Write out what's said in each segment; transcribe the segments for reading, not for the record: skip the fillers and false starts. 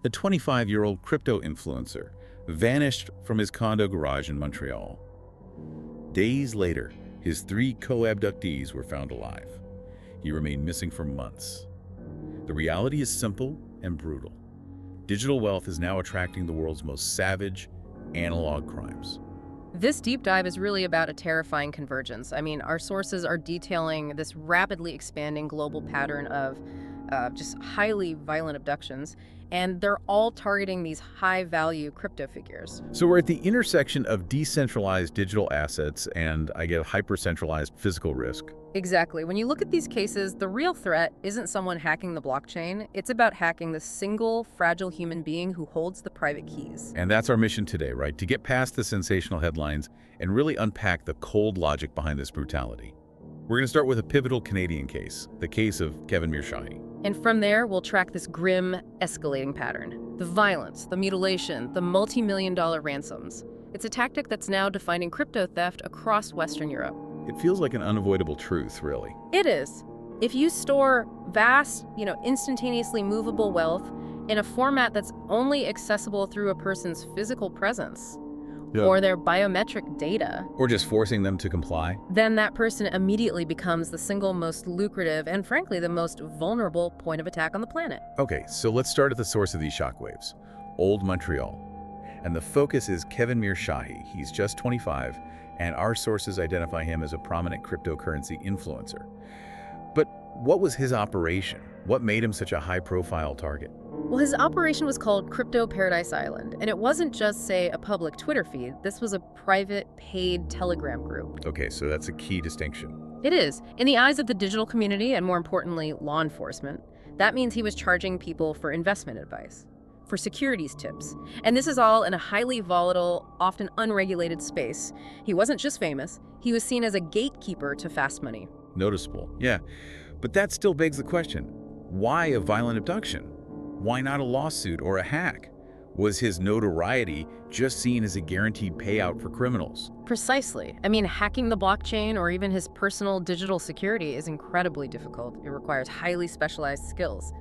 A 25-year-old crypto influencer vanished from his condo garage in Montreal. Days later, his 3 co-abductees were found alive. He remained missing for months. The reality is simple and brutal. Digital wealth is now attracting the world's most savage, analog crimes. This deep dive is really about a terrifying convergence. I mean, our sources are detailing this rapidly expanding global pattern of just highly violent abductions, and they're all targeting these high-value crypto figures. So we're at the intersection of decentralized digital assets and, I guess, hyper-centralized physical risk. Exactly. When you look at these cases, the real threat isn't someone hacking the blockchain. It's about hacking the single, fragile human being who holds the private keys. And that's our mission today, right? To get past the sensational headlines and really unpack the cold logic behind this brutality. We're going to start with a pivotal Canadian case, the case of Kevin Mirshahi. And from there, we'll track this grim, escalating pattern. The violence, the mutilation, the multi-million-dollar ransoms. It's a tactic that's now defining crypto theft across Western Europe. It feels like an unavoidable truth, really. It is. If you store vast, instantaneously movable wealth in a format that's only accessible through a person's physical presence, or their biometric data, or just forcing them to comply, then that person immediately becomes the single most lucrative and, frankly, the most vulnerable point of attack on the planet. Okay, so let's start at the source of these shockwaves, Old Montreal. And the focus is Kevin Mirshahi. He's just 25, and our sources identify him as a prominent cryptocurrency influencer. But what was his operation? What made him such a high-profile target? Well, his operation was called Crypto Paradise Island, and it wasn't just, say, a public Twitter feed. This was a private, paid Telegram group. Okay, so that's a key distinction. It is. In the eyes of the digital community, and more importantly, law enforcement, that means he was charging people for investment advice, for securities tips. And this is all in a highly volatile, often unregulated space. He wasn't just famous, he was seen as a gatekeeper to fast money. Noticeable, yeah. But that still begs the question, why a violent abduction? Why not a lawsuit or a hack? Was his notoriety just seen as a guaranteed payout for criminals? Precisely. I mean, hacking the blockchain or even his personal digital security is incredibly difficult. It requires highly specialized skills.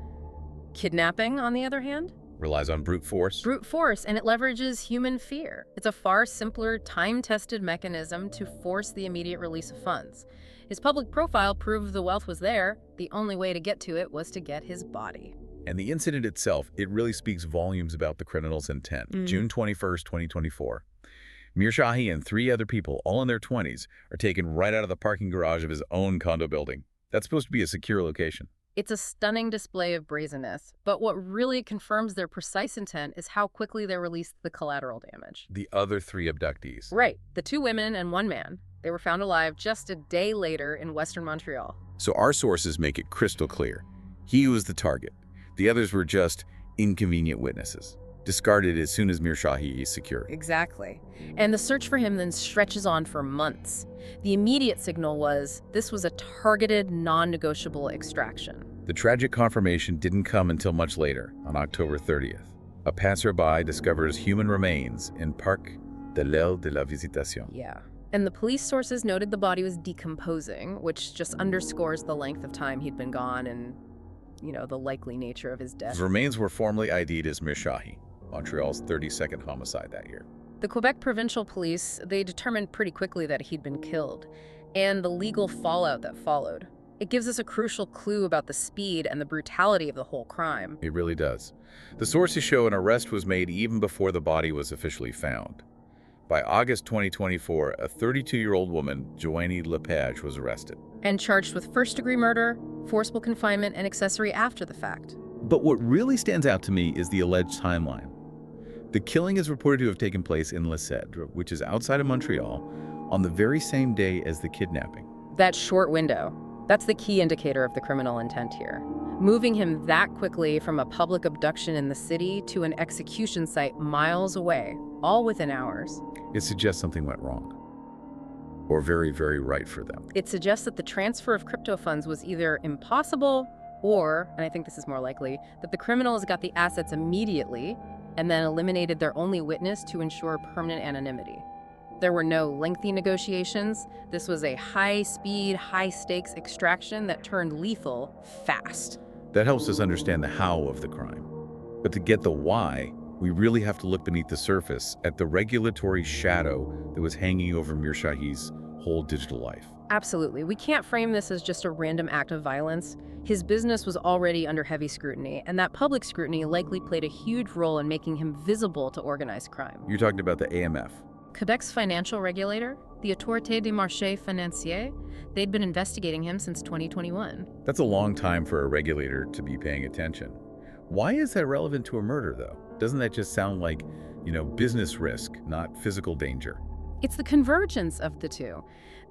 Kidnapping, on the other hand? Relies on brute force? Brute force, and it leverages human fear. It's a far simpler, time-tested mechanism to force the immediate release of funds. His public profile proved the wealth was there. The only way to get to it was to get his body. And the incident itself, it really speaks volumes about the criminal's intent. June 21st, 2024. Mirshahi and 3 other people, all in their 20s, are taken right out of the parking garage of his own condo building. That's supposed to be a secure location. It's a stunning display of brazenness, but what really confirms their precise intent is how quickly they released the collateral damage. The other 3 abductees. Right, the 2 women and 1 man. They were found alive just a day later in Western Montreal. So our sources make it crystal clear. He was the target. The others were just inconvenient witnesses, discarded as soon as Mirshahi is secured. Exactly. And the search for him then stretches on for months. The immediate signal was this was a targeted, non-negotiable extraction. The tragic confirmation didn't come until much later, on October 30th. A passerby discovers human remains in Parc de l'Aile de la Visitation. Yeah. And the police sources noted the body was decomposing, which just underscores the length of time he'd been gone and the likely nature of his death. His remains were formally ID'd as Mirshahi, Montreal's 32nd homicide that year. The Quebec provincial police, they determined pretty quickly that he'd been killed, and the legal fallout that followed. It gives us a crucial clue about the speed and the brutality of the whole crime. It really does. The sources show an arrest was made even before the body was officially found. By August 2024, a 32-year-old woman, Joanie Lepage, was arrested. And charged with first-degree murder, forcible confinement, and accessory after the fact. But what really stands out to me is the alleged timeline. The killing is reported to have taken place in Le Cèdre, which is outside of Montreal, on the very same day as the kidnapping. That short window, that's the key indicator of the criminal intent here. Moving him that quickly from a public abduction in the city to an execution site miles away, all within hours. It suggests something went wrong. Or very, very right for them. It suggests that the transfer of crypto funds was either impossible or, and I think this is more likely, that the criminals got the assets immediately and then eliminated their only witness to ensure permanent anonymity. There were no lengthy negotiations. This was a high-speed, high-stakes extraction that turned lethal fast. That helps us understand the how of the crime. But to get the why, we really have to look beneath the surface at the regulatory shadow that was hanging over Mirshahi's whole digital life. Absolutely. We can't frame this as just a random act of violence. His business was already under heavy scrutiny, and that public scrutiny likely played a huge role in making him visible to organized crime. You're talking about the AMF. Quebec's financial regulator, the Autorité des Marchés Financiers, they'd been investigating him since 2021. That's a long time for a regulator to be paying attention. Why is that relevant to a murder, though? Doesn't that just sound like, business risk, not physical danger? It's the convergence of the two.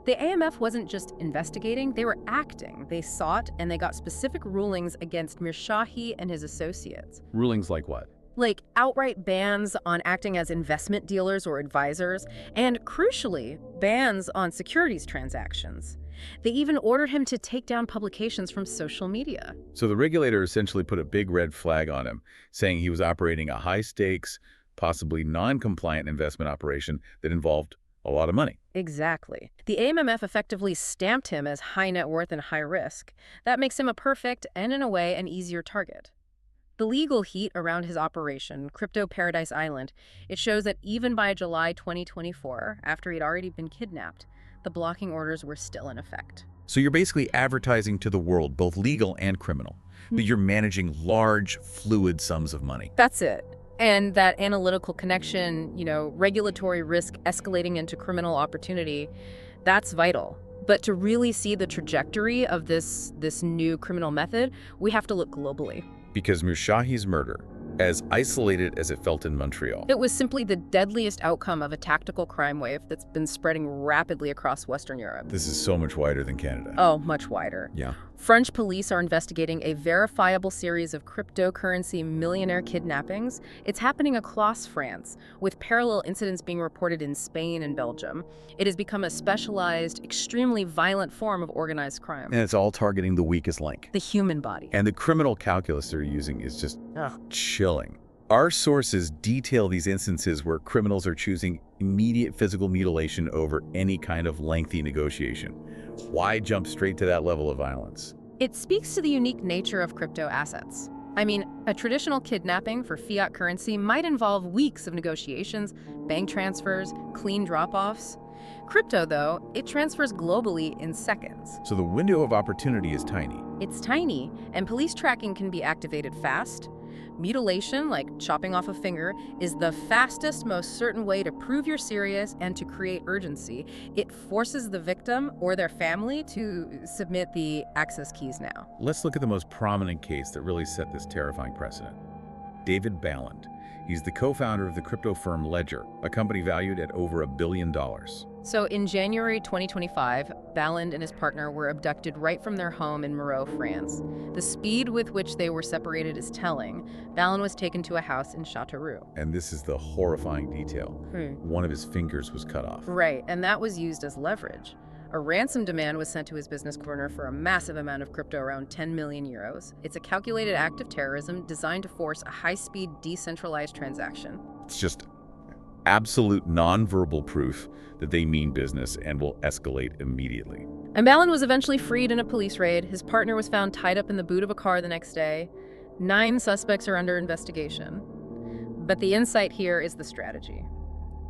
The AMF wasn't just investigating, they were acting. They sought and they got specific rulings against Mirshahi and his associates. Rulings like what? Like outright bans on acting as investment dealers or advisors, and crucially, bans on securities transactions. They even ordered him to take down publications from social media. So the regulator essentially put a big red flag on him, saying he was operating a high-stakes, possibly non-compliant investment operation that involved a lot of money. Exactly. The AMF effectively stamped him as high net worth and high risk. That makes him a perfect, and in a way, an easier target. The legal heat around his operation, Crypto Paradise Island, it shows that even by July 2024, after he'd already been kidnapped, the blocking orders were still in effect. So you're basically advertising to the world, both legal and criminal, that you're managing large, fluid sums of money. That's it. And that analytical connection, regulatory risk escalating into criminal opportunity, that's vital. But to really see the trajectory of this new criminal method, we have to look globally. Because Mirshahi's murder, as isolated as it felt in Montreal, it was simply the deadliest outcome of a tactical crime wave that's been spreading rapidly across Western Europe. This is so much wider than Canada. Oh, much wider. Yeah. French police are investigating a verifiable series of cryptocurrency millionaire kidnappings. It's happening across France, with parallel incidents being reported in Spain and Belgium. It has become a specialized, extremely violent form of organized crime. And it's all targeting the weakest link. The human body. And the criminal calculus they're using is just chilling. Our sources detail these instances where criminals are choosing immediate physical mutilation over any kind of lengthy negotiation. Why jump straight to that level of violence? It speaks to the unique nature of crypto assets. I mean, a traditional kidnapping for fiat currency might involve weeks of negotiations, bank transfers, clean drop-offs. Crypto, though, it transfers globally in seconds. So the window of opportunity is tiny. It's tiny, and police tracking can be activated fast. Mutilation, like chopping off a finger, is the fastest, most certain way to prove you're serious and to create urgency. It forces the victim or their family to submit the access keys now. Let's look at the most prominent case that really set this terrifying precedent. David Baland. He's the co-founder of the crypto firm Ledger, a company valued at over $1 billion. So in January 2025, Baland and his partner were abducted right from their home in Montreal, France. The speed with which they were separated is telling. Baland was taken to a house in Châteauroux. And this is the horrifying detail. One of his fingers was cut off. Right, and that was used as leverage. A ransom demand was sent to his business corner for a massive amount of crypto, around 10 million euros. It's a calculated act of terrorism designed to force a high-speed, decentralized transaction. It's just absolute nonverbal proof that they mean business and will escalate immediately. And Baland was eventually freed in a police raid. His partner was found tied up in the boot of a car the next day. 9 suspects are under investigation. But the insight here is the strategy.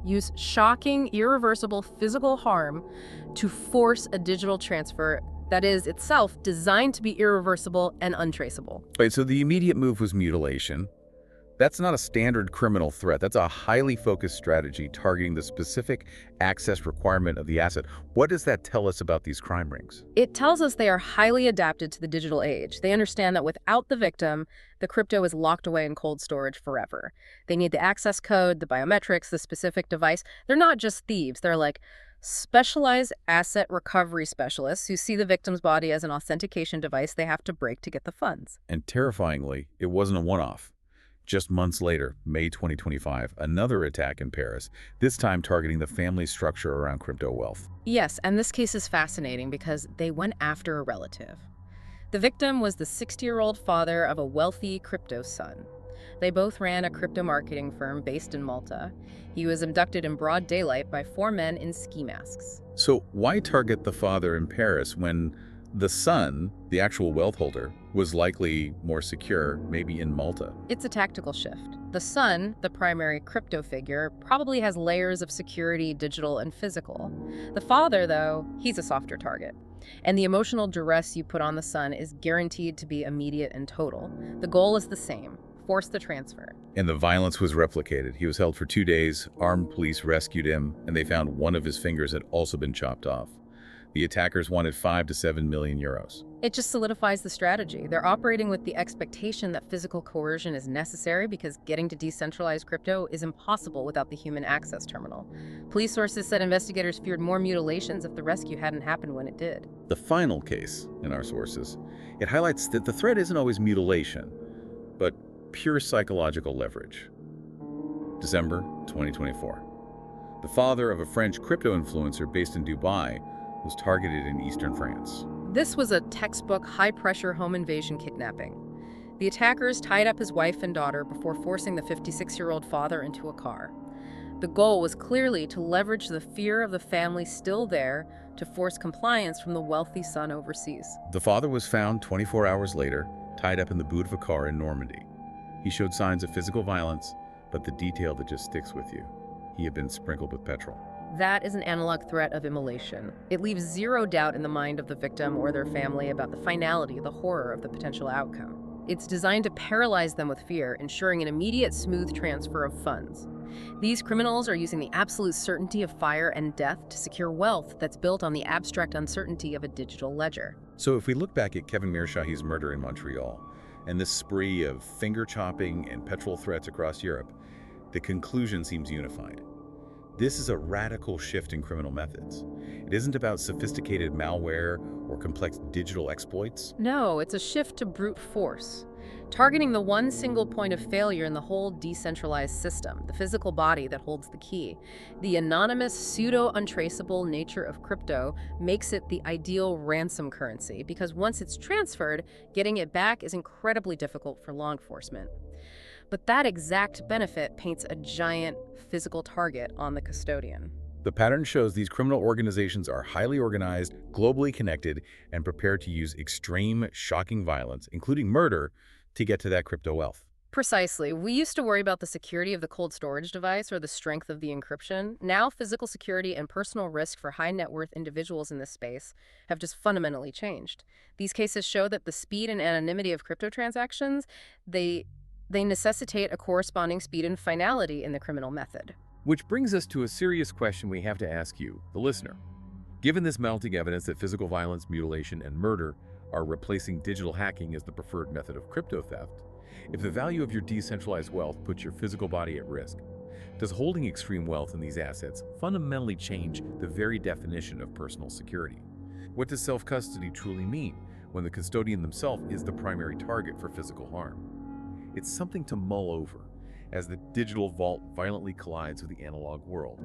Use shocking, irreversible physical harm to force a digital transfer that is itself designed to be irreversible and untraceable. Right, so the immediate move was mutilation. That's not a standard criminal threat. That's a highly focused strategy targeting the specific access requirement of the asset. What does that tell us about these crime rings? It tells us they are highly adapted to the digital age. They understand that without the victim, the crypto is locked away in cold storage forever. They need the access code, the biometrics, the specific device. They're not just thieves. They're like specialized asset recovery specialists who see the victim's body as an authentication device they have to break to get the funds. And terrifyingly, it wasn't a one-off. Just months later, May 2025, another attack in Paris, this time targeting the family structure around crypto wealth. Yes, and this case is fascinating because they went after a relative. The victim was the 60-year-old father of a wealthy crypto son. They both ran a crypto marketing firm based in Malta. He was abducted in broad daylight by 4 men in ski masks. So why target the father in Paris when The son, the actual wealth holder, was likely more secure, maybe in Malta. It's a tactical shift. The son, the primary crypto figure, probably has layers of security, digital and physical. The father, though, he's a softer target. And the emotional duress you put on the son is guaranteed to be immediate and total. The goal is the same: force the transfer. And the violence was replicated. He was held for 2 days, armed police rescued him, and they found one of his fingers had also been chopped off. The attackers wanted 5 to 7 million euros. It just solidifies the strategy. They're operating with the expectation that physical coercion is necessary because getting to decentralized crypto is impossible without the human access terminal. Police sources said investigators feared more mutilations if the rescue hadn't happened when it did. The final case, in our sources, it highlights that the threat isn't always mutilation, but pure psychological leverage. December 2024. The father of a French crypto influencer based in Dubai was targeted in eastern France. This was a textbook high-pressure home invasion kidnapping. The attackers tied up his wife and daughter before forcing the 56-year-old father into a car. The goal was clearly to leverage the fear of the family still there to force compliance from the wealthy son overseas. The father was found 24 hours later, tied up in the boot of a car in Normandy. He showed signs of physical violence, but the detail that just sticks with you: he had been sprinkled with petrol. That is an analog threat of immolation. It leaves zero doubt in the mind of the victim or their family about the finality, the horror of the potential outcome. It's designed to paralyze them with fear, ensuring an immediate, smooth transfer of funds. These criminals are using the absolute certainty of fire and death to secure wealth that's built on the abstract uncertainty of a digital ledger. So if we look back at Kevin Mirshahi's murder in Montreal, and this spree of finger-chopping and petrol threats across Europe, the conclusion seems unified. This is a radical shift in criminal methods. It isn't about sophisticated malware or complex digital exploits. No, it's a shift to brute force, targeting the one single point of failure in the whole decentralized system, the physical body that holds the key. The anonymous, pseudo-untraceable nature of crypto makes it the ideal ransom currency, because once it's transferred, getting it back is incredibly difficult for law enforcement. But that exact benefit paints a giant physical target on the custodian. The pattern shows these criminal organizations are highly organized, globally connected, and prepared to use extreme, shocking violence, including murder, to get to that crypto wealth. Precisely. We used to worry about the security of the cold storage device or the strength of the encryption. Now, physical security and personal risk for high net worth individuals in this space have just fundamentally changed. These cases show that the speed and anonymity of crypto transactions, they necessitate a corresponding speed and finality in the criminal method. Which brings us to a serious question we have to ask you, the listener. Given this mounting evidence that physical violence, mutilation, and murder are replacing digital hacking as the preferred method of crypto theft, if the value of your decentralized wealth puts your physical body at risk, does holding extreme wealth in these assets fundamentally change the very definition of personal security? What does self-custody truly mean when the custodian themselves is the primary target for physical harm? It's something to mull over as the digital vault violently collides with the analog world.